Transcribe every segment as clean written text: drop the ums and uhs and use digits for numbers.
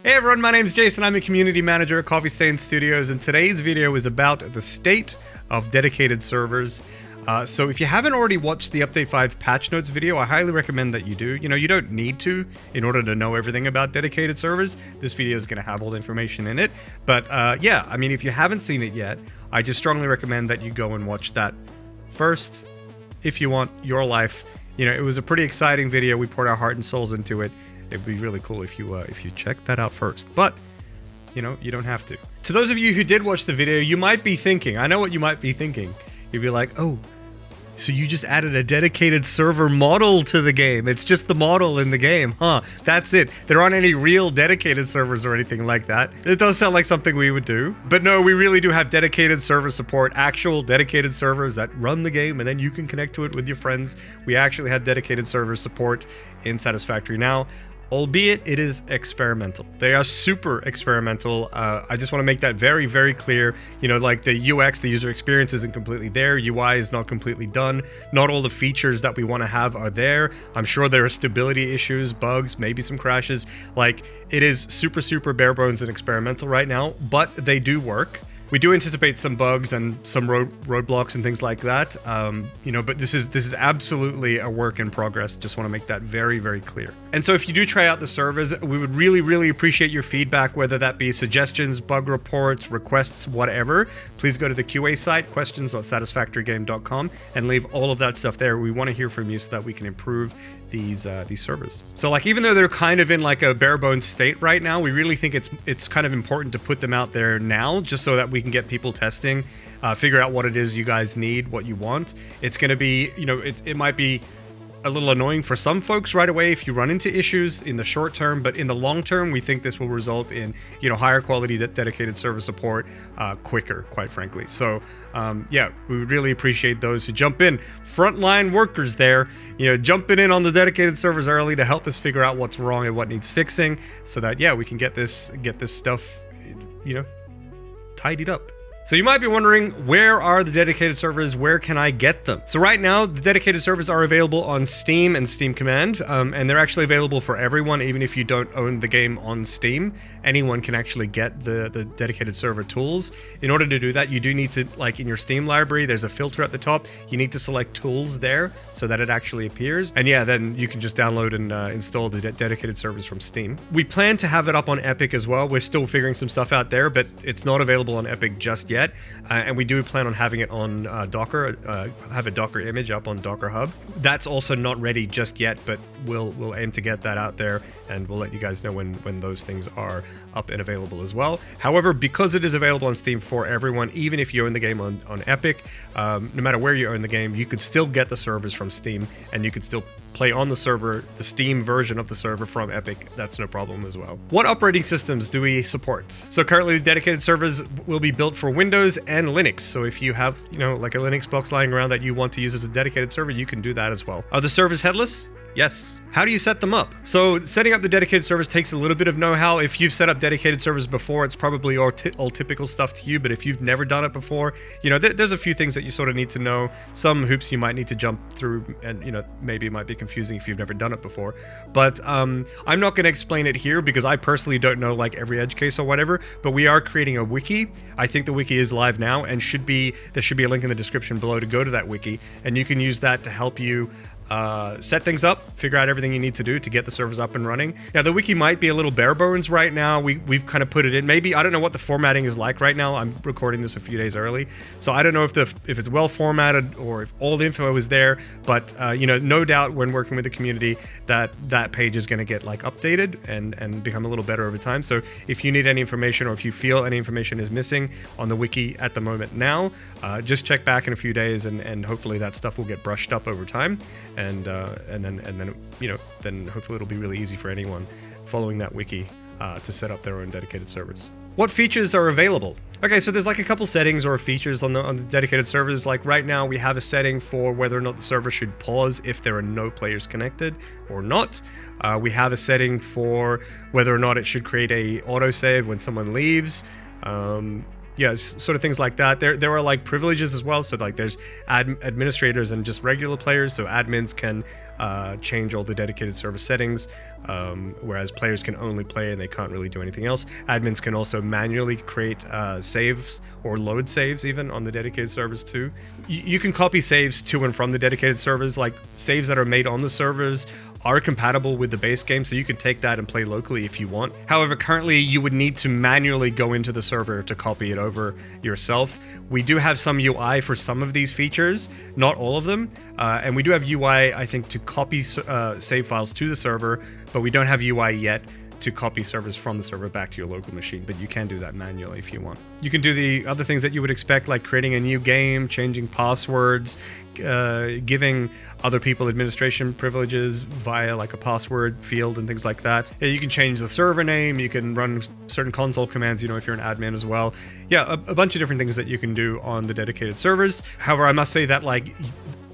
Hey everyone, my name's Jason. I'm a community manager at Coffee Stain Studios, and today's video is about the state of dedicated servers. So if you haven't already watched the Update 5 patch notes video, I highly recommend that you do. You know, you don't need to in order to know everything about dedicated servers. This video is going to have all the information in it. But yeah, I mean, if you haven't seen it yet, I just strongly recommend that you go and watch that first if you want your life. You know, it was a pretty exciting video. We poured our heart and souls into it. It'd be really cool if you check that out first, but you know, you don't have to. To those of you who did watch the video, you might be thinking, I know what you might be thinking. You'd be like, oh, so you just added a dedicated server model to the game. It's just the model in the game, huh? That's it. There aren't any real dedicated servers or anything like that. It does sound like something we would do, but no, we really do have dedicated server support, actual dedicated servers that run the game, and then you can connect to it with your friends. We actually have dedicated server support in Satisfactory now. Albeit it is experimental. They are super experimental. I just want to make that very, very clear. You know, like the UX, the user experience isn't completely there. UI is not completely done. Not all the features that we want to have are there. I'm sure there are stability issues, bugs, maybe some crashes. Like, it is super, super bare bones and experimental right now, but they do work. We do anticipate some bugs and some roadblocks and things like that, you know, but this is absolutely a work in progress. Just want to make that very, very clear. And so if you do try out the servers, we would really, really appreciate your feedback, whether that be suggestions, bug reports, requests, whatever. Please go to the QA site, questions.satisfactorygame.com, and leave all of that stuff there. We want to hear from you so that we can improve these servers. So like, even though they're kind of in like a bare bones state right now, we really think it's kind of important to put them out there now, just so that we can get people testing, figure out what it is you guys need, what you want. It's going to be, you know, it might be a little annoying for some folks right away if you run into issues in the short term, but in the long term, we think this will result in, you know, higher quality dedicated server support quicker, quite frankly. So yeah, we would really appreciate those who jump in, frontline workers there, you know, jumping in on the dedicated servers early to help us figure out what's wrong and what needs fixing, so that, yeah, we can get this stuff, you know, tidied up. So you might be wondering, where are the dedicated servers? Where can I get them? So right now, the dedicated servers are available on Steam and Steam Command, and they're actually available for everyone, even if you don't own the game on Steam. Anyone can actually get the dedicated server tools. In order to do that, you do need to, like in your Steam library, there's a filter at the top. You need to select tools there so that it actually appears. And yeah, then you can just download and install the dedicated servers from Steam. We plan to have it up on Epic as well. We're still figuring some stuff out there, but it's not available on Epic just yet. And we do plan on having it on Docker, have a Docker image up on Docker Hub. That's also not ready just yet, but we'll aim to get that out there, and we'll let you guys know when those things are up and available as well. However, because it is available on Steam for everyone, even if you own the game on Epic, no matter where you own the game, you could still get the servers from Steam, and you could still play on the server, the Steam version of the server from Epic. That's no problem as well. What operating systems do we support? So currently, the dedicated servers will be built for Windows and Linux. So if you have, you know, like a Linux box lying around that you want to use as a dedicated server, you can do that as well. Are the servers headless? Yes. How do you set them up? So setting up the dedicated servers takes a little bit of know-how. If you've set up dedicated servers before, it's probably all typical stuff to you, but if you've never done it before, you know, there's a few things that you sort of need to know. Some hoops you might need to jump through, and, you know, maybe it might be confusing if you've never done it before. But I'm not going to explain it here because I personally don't know like every edge case or whatever, but we are creating a wiki. I think the wiki is live now, and there should be a link in the description below to go to that wiki, and you can use that to help you set things up, figure out everything you need to do to get the servers up and running. Now, the wiki might be a little bare bones right now. We've kind of put it in. Maybe, I don't know what the formatting is like right now. I'm recording this a few days early, so I don't know if it's well formatted or if all the info is there, but you know, no doubt when working with the community that page is going to get like updated and become a little better over time. So if you need any information, or if you feel any information is missing on the wiki at the moment now, just check back in a few days, and hopefully that stuff will get brushed up over time. And then you know, then hopefully it'll be really easy for anyone following that wiki to set up their own dedicated servers. What features are available? Okay, so there's like a couple settings or features on the dedicated servers. Like right now, we have a setting for whether or not the server should pause if there are no players connected or not. We have a setting for whether or not it should create a autosave when someone leaves. Yeah, sort of things like that. There are like privileges as well. So like there's administrators and just regular players. So admins can change all the dedicated server settings, whereas players can only play and they can't really do anything else. Admins can also manually create saves or load saves even on the dedicated servers too. You can copy saves to and from the dedicated servers, like saves that are made on the servers are compatible with the base game, so you can take that and play locally if you want. However, currently you would need to manually go into the server to copy it over yourself. We do have some UI for some of these features, not all of them, and we do have UI, I think, to copy save files to the server, but we don't have UI yet to copy servers from the server back to your local machine, but you can do that manually if you want. You can do the other things that you would expect, like creating a new game, changing passwords, giving other people administration privileges via like a password field and things like that. Yeah, you can change the server name, you can run certain console commands, if you're an admin as well. Yeah, a bunch of different things that you can do on the dedicated servers. However, I must say that like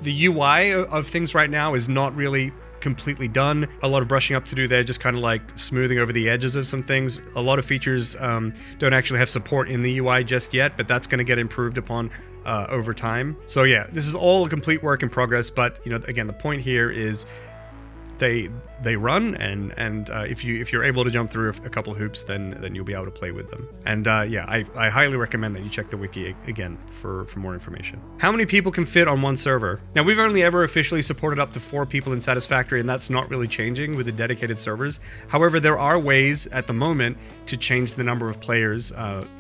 the UI of things right now is not really completely done. A lot of brushing up to do there, just kind of like smoothing over the edges of some things. A lot of features don't actually have support in the UI just yet, but that's going to get improved upon over time. So yeah, this is all a complete work in progress, but again, the point here is they run, and if you're able to jump through a couple hoops, then you'll be able to play with them. And yeah, I highly recommend that you check the wiki again for more information. How many people can fit on one server? Now, we've only ever officially supported up to 4 people in Satisfactory, and that's not really changing with the dedicated servers. However, there are ways at the moment to change the number of players,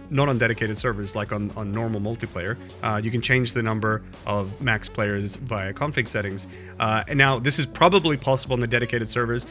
not on dedicated servers, like on normal multiplayer. You can change the number of max players via config settings. And now this is probably possible on the dedicated servers.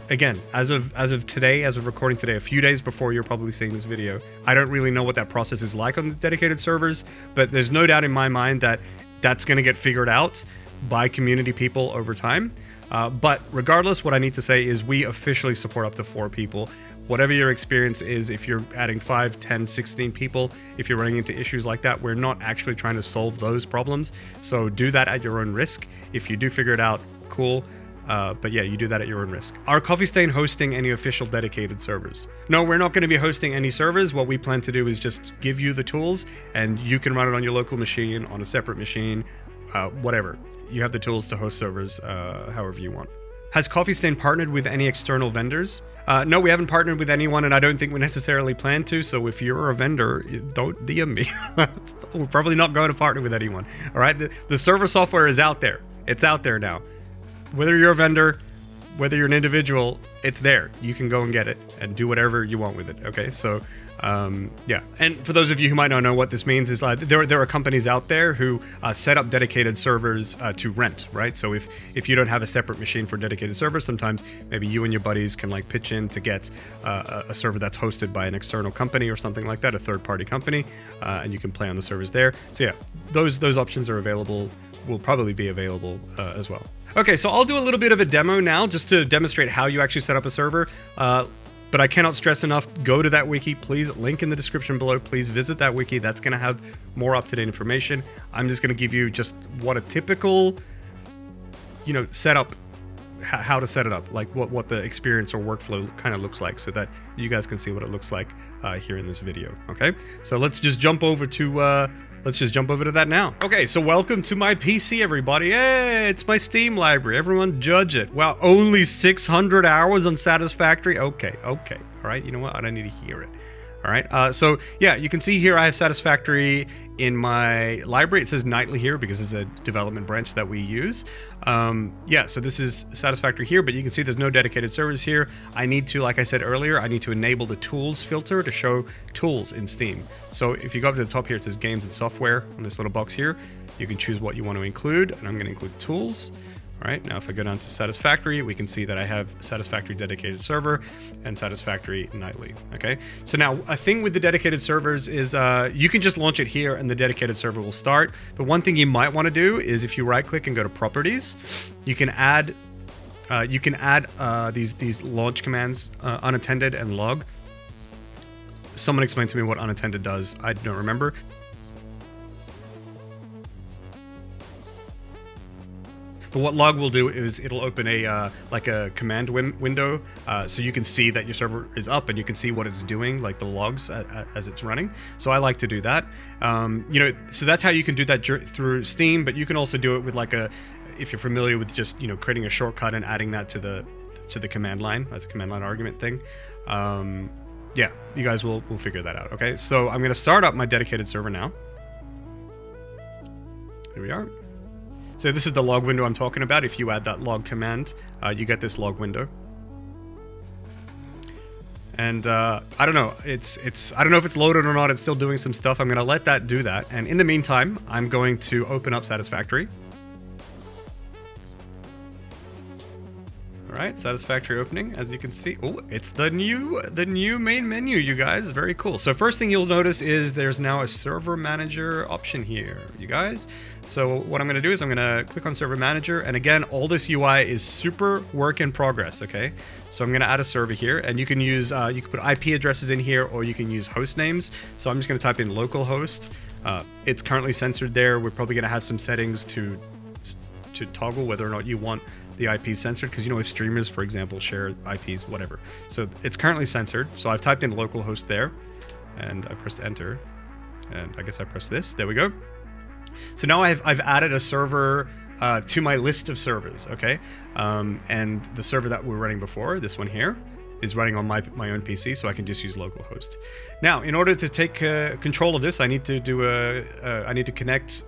Again, as of today, as of recording today, a few days before you're probably seeing this video, I don't really know what that process is like on the dedicated servers, but there's no doubt in my mind that that's going to get figured out by community people over time. But regardless, what I need to say is we officially support up to 4 people. Whatever your experience is, if you're adding 5, 10, 16 people, if you're running into issues like that, we're not actually trying to solve those problems. So do that at your own risk. If you do figure it out, cool. But yeah, you do that at your own risk. Are Coffee Stain hosting any official dedicated servers? No, we're not going to be hosting any servers. What we plan to do is just give you the tools, and you can run it on your local machine, on a separate machine, whatever. You have the tools to host servers however you want. Has Coffee Stain partnered with any external vendors? No, we haven't partnered with anyone, and I don't think we necessarily plan to, so if you're a vendor, don't DM me. We're probably not going to partner with anyone, all right? The server software is out there. It's out there now. Whether you're a vendor, whether you're an individual, it's there. You can go and get it and do whatever you want with it, okay? So, yeah. And for those of you who might not know what this means, is there are companies out there who set up dedicated servers to rent, right? So if you don't have a separate machine for dedicated servers, sometimes maybe you and your buddies can like pitch in to get a server that's hosted by an external company or something like that, a third-party company, and you can play on the servers there. So yeah, those options are available, will probably be available as well. Okay, so I'll do a little bit of a demo now just to demonstrate how you actually set up a server. But I cannot stress enough, go to that wiki, please. Link in the description below. Please visit that wiki. That's going to have more up-to-date information. I'm just going to give you just what a typical, setup, how to set it up, like what the experience or workflow kind of looks like, so that you guys can see what it looks like here in this video. Okay, so let's just jump over to that now. Okay, so welcome to my PC, everybody. Hey, it's my Steam library. Everyone judge it. Wow, only 600 hours on Satisfactory. Okay. All right, you know what? I don't need to hear it. All right, so yeah, you can see here I have Satisfactory in my library. It says nightly here because it's a development branch that we use. Yeah, so this is Satisfactory here, but you can see there's no dedicated servers here. I need to, like I said earlier, I need to enable the tools filter to show tools in Steam. So if you go up to the top here, it says games and software on this little box here. You can choose what you want to include, and I'm going to include tools. All right, now if I go down to Satisfactory, we can see that I have Satisfactory dedicated server and Satisfactory nightly. Okay, so now a thing with the dedicated servers is you can just launch it here and the dedicated server will start. But one thing you might want to do is if you right click and go to properties, you can add these launch commands, unattended and log. Someone explained to me what unattended does. I don't remember. But what log will do is it'll open a like a command window, so you can see that your server is up and you can see what it's doing, like the logs as it's running. So I like to do that. You know, so that's how you can do that through Steam. But you can also do it with like if you're familiar with just creating a shortcut and adding that to the command line as a command line argument thing. Yeah, you guys will figure that out. Okay, so I'm gonna start up my dedicated server now. Here we are. So this is the log window I'm talking about. If you add that log command, you get this log window. And I don't know. I don't know if it's loaded or not. It's still doing some stuff. I'm gonna let that do that. And in the meantime, I'm going to open up Satisfactory. All right, Satisfactory opening, as you can see. Oh, it's the new main menu, you guys. Very cool. So first thing you'll notice is there's now a server manager option here, you guys. So what I'm going to do is I'm going to click on server manager, and again, all this UI is super work in progress. Okay, so I'm going to add a server here, and you can use you can put IP addresses in here, or you can use host names. So I'm just going to type in localhost. It's currently censored there. We're probably going to have some settings to toggle whether or not you want the IP censored, because if streamers, for example, share IPs, whatever. So it's currently censored. So I've typed in localhost there, and I pressed enter, and I guess I pressed this. There we go. So now I've added a server to my list of servers. Okay, and the server that we were running before, this one here, is running on my own PC, so I can just use localhost. Now, in order to take control of this, I need to do I need to connect.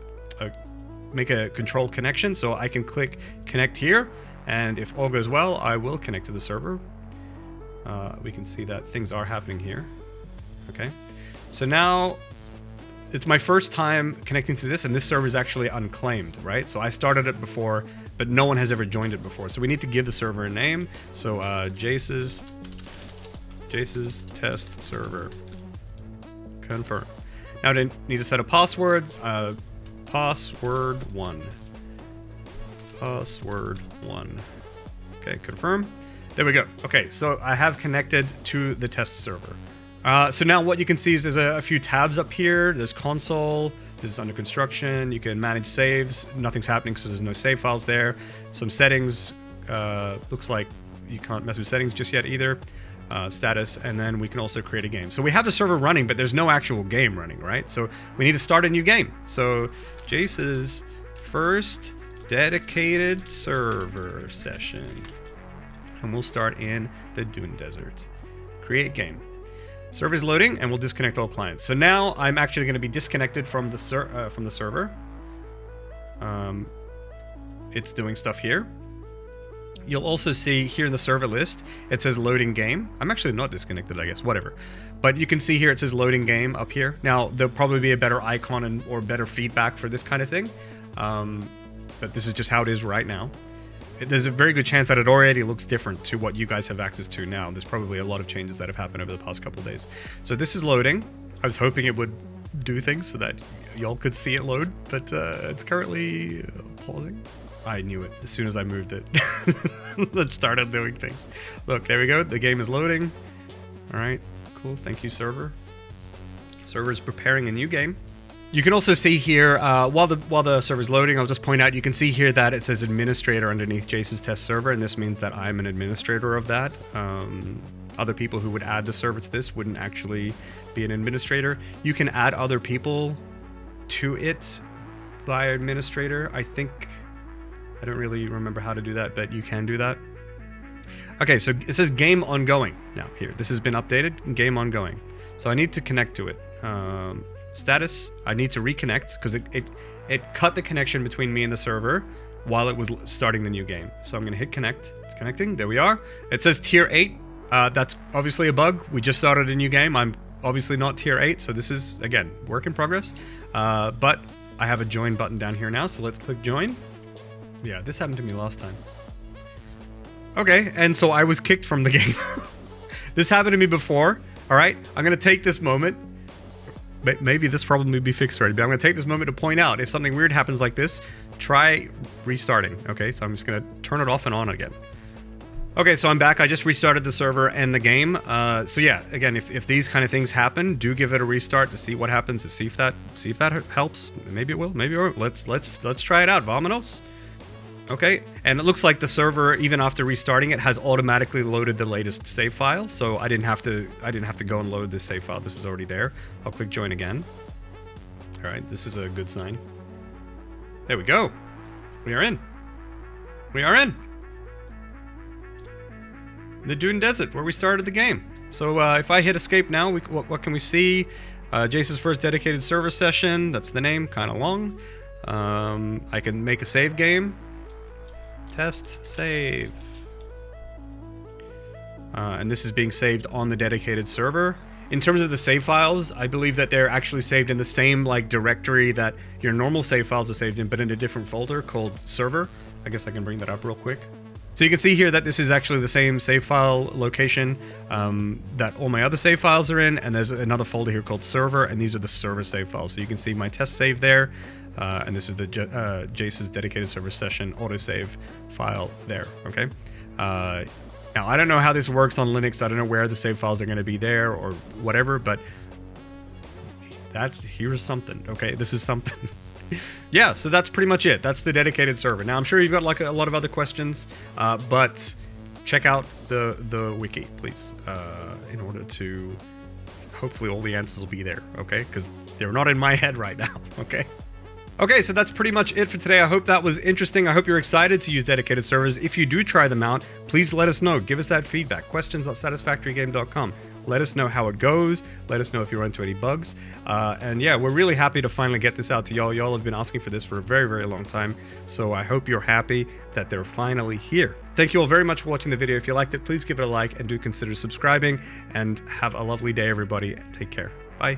Make a control connection, so I can click connect here, and if all goes well, I will connect to the server. We can see that things are happening here. Okay, so now it's my first time connecting to this, and this server is actually unclaimed, right? So I started it before, but no one has ever joined it before, so we need to give the server a name. So Jace's test server. Confirm. Now I need to set a password. Password 1. Password 1. Okay, confirm. There we go. Okay, so I have connected to the test server. So now what you can see is there's a few tabs up here. There's console. This is under construction. You can manage saves. Nothing's happening because there's no save files there. Some settings. Looks like you can't mess with settings just yet either. Status, and then we can also create a game. So we have a server running, but there's no actual game running, right? So we need to start a new game. So Jace's first dedicated server session, and we'll start in the Dune Desert. Create game. Server's loading, and we'll disconnect all clients. So now I'm actually going to be disconnected from the server. It's doing stuff here. You'll also see here in the server list, it says loading game. I'm actually not disconnected, I guess, whatever. But you can see here it says loading game up here. Now, there'll probably be a better icon or better feedback for this kind of thing. But this is just how it is right now. There's a very good chance that it already looks different to what you guys have access to now. There's probably a lot of changes that have happened over the past couple of days. So this is loading. I was hoping it would do things so that y'all could see it load, but it's currently pausing. I knew it as soon as I moved it. It started doing things. Look, there we go. The game is loading. All right, cool. Thank you, server. Server is preparing a new game. You can also see here, while the server is loading, I'll just point out, you can see here that it says administrator underneath Jace's test server, and this means that I'm an administrator of that. Other people who would add the server to this wouldn't actually be an administrator. You can add other people to it by administrator, I think. I don't really remember how to do that, but you can do that. Okay, so it says game ongoing. Now here, this has been updated, game ongoing. So I need to connect to it. Status, I need to reconnect because it cut the connection between me and the server while it was starting the new game. So I'm gonna hit connect. It's connecting, there we are. It says tier 8, that's obviously a bug. We just started a new game. I'm obviously not tier 8, so this is, again, work in progress. But I have a join button down here now, so let's click join. Yeah, this happened to me last time. Okay, and so I was kicked from the game. This happened to me before. All right, I'm gonna take this moment. Maybe this problem will be fixed already, but I'm gonna take this moment to point out if something weird happens like this, try restarting. Okay, so I'm just gonna turn it off and on again. Okay, so I'm back. I just restarted the server and the game. So yeah, again, if these kind of things happen, do give it a restart to see what happens, to see if that helps. Maybe it will. Maybe it won't. Let's try it out. Vamonos. Okay, and it looks like the server, even after restarting it, has automatically loaded the latest save file. So I didn't have to go and load this save file. This is already there. I'll click join again. All right, this is a good sign. There we go. We are in. We are in the Dune Desert, where we started the game. So if I hit escape now, what can we see? Jace's first dedicated server session. That's the name, kind of long. I can make a save game. Test save. And this is being saved on the dedicated server. In terms of the save files, I believe that they're actually saved in the same like directory that your normal save files are saved in, but in a different folder called server. I guess I can bring that up real quick. So you can see here that this is actually the same save file location that all my other save files are in, and there's another folder here called server, and these are the server save files. So you can see my test save there, and this is the Jace's dedicated server session autosave file there, okay? Now, I don't know how this works on Linux. I don't know where the save files are going to be there or whatever, but here's something, okay? This is something. Yeah, so that's pretty much it. That's the dedicated server. Now, I'm sure you've got like a lot of other questions, but check out the wiki, please, in order to... Hopefully all the answers will be there, okay? Because they're not in my head right now, okay? Okay, so that's pretty much it for today. I hope that was interesting. I hope you're excited to use dedicated servers. If you do try them out, please let us know. Give us that feedback. questions@satisfactorygame.com. Let us know how it goes. Let us know if you run into any bugs. And yeah, we're really happy to finally get this out to y'all. Y'all have been asking for this for a very, very long time. So I hope you're happy that they're finally here. Thank you all very much for watching the video. If you liked it, please give it a like and do consider subscribing. And have a lovely day, everybody. Take care. Bye.